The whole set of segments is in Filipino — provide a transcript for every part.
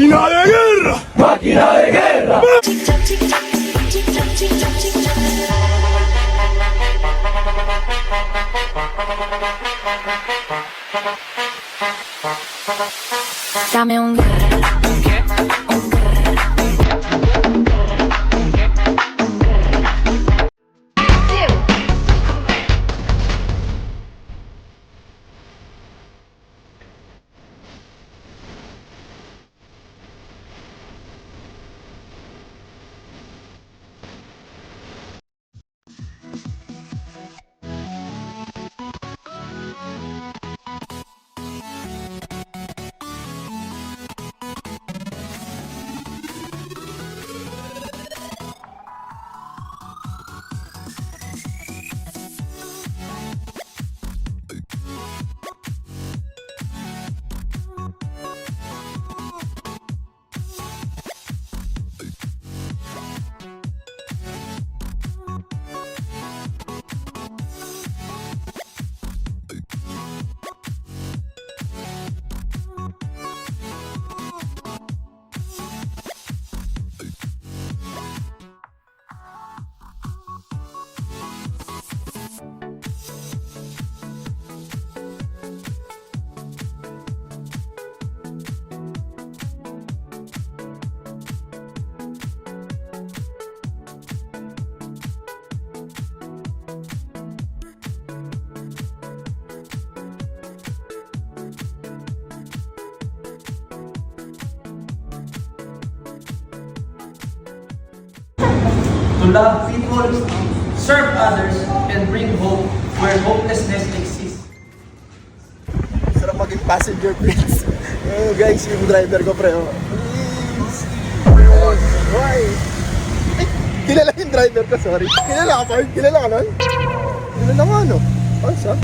Máquina de guerra. Máquina de guerra. Dame un To love people, serve others, and bring hope where hopelessness exists. Sarap maging passenger, please. Guys, yung driver ko, pre. Please. Why? Ay, kilala yung driver ko, sorry. Kilala ka, Paul? Kilala ka nun? Kilala nga, no? Oh, sa?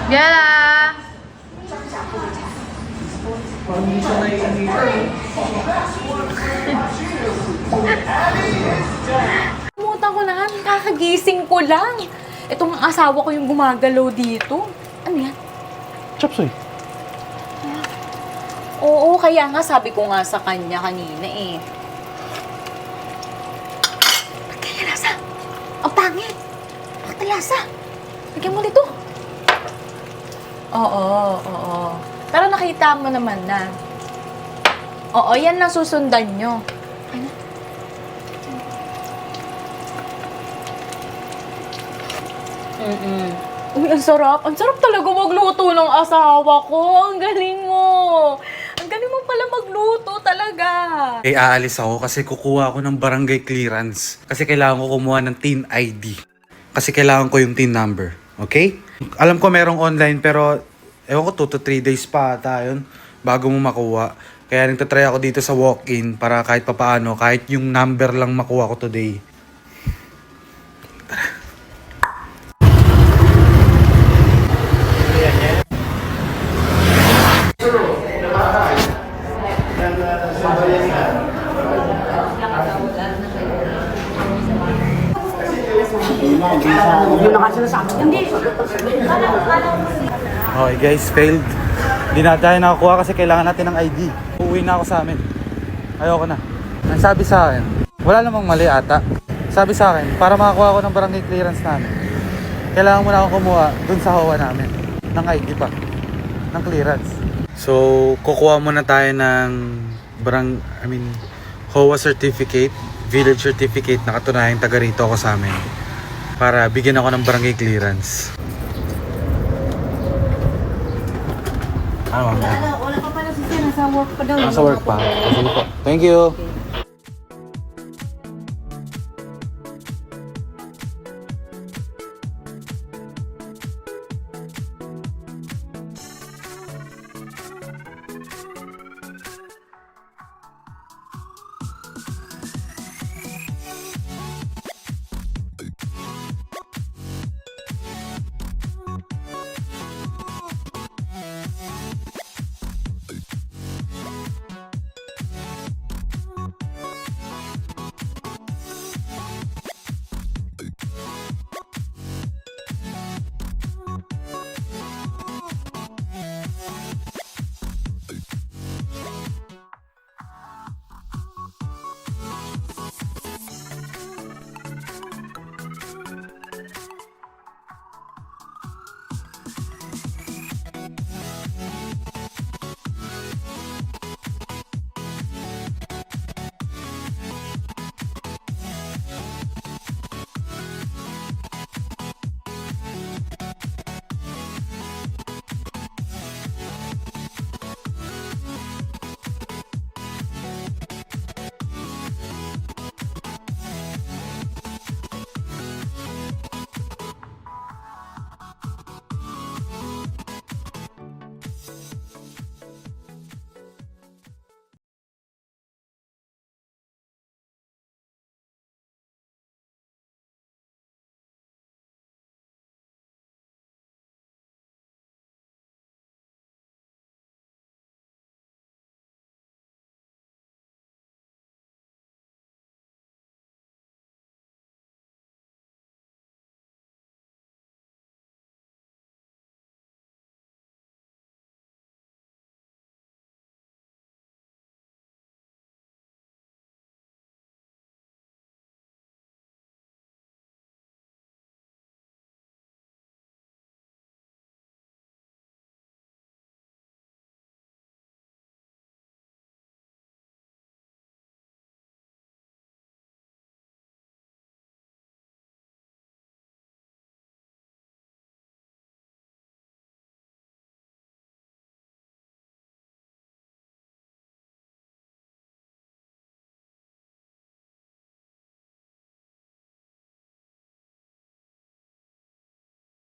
Yala! Kumutan ko na, kakagising ko lang. Itong asawa ko yung gumagalaw dito. Ano yan? Chopsoy. Oo, kaya nga sabi ko nga sa kanya kanina eh. Ba't kaya lasa? Ang pangit! Bakit lasa? Lagyan mo dito. Oo. Pero nakita mo naman na. Oo, yan lang susundan nyo. Ano? Uy, ang sarap. Ang sarap talaga magluto ng asawa ko. Ang galing mo. Ang galing mo pala magluto talaga. Eh, aalis ako kasi kukuha ako ng barangay clearance. Kasi kailangan ko kumuha ng TIN ID. Kasi kailangan ko yung TIN number. Okay? Alam ko merong online pero ewan ko 2 to 3 days pa ata yun bago mo makuha. Kaya nagtatry ako dito sa walk-in para kahit papaano, kahit yung number lang makuha ko today. Yun ang kasi sa akin. Hindi. Okay guys, failed. Hindi na tayo nakakuha kasi kailangan natin ng ID. Uuwi na ako sa amin. Ayoko na. Ang sabi sa akin, wala namang mali ata. Sabi sa akin, para makakuha ako ng barangay clearance namin, kailangan mo na akong kumuha dun sa HOA namin. Ng ID pa. Ng clearance. So, kukuha muna tayo ng HOA certificate, village certificate na katunayang taga rito ako sa amin. Para bigyan ako ng barangay clearance. Wala pa pala si Sir. Nasa work pa daw. Nasa work pa. Sige po. Thank you.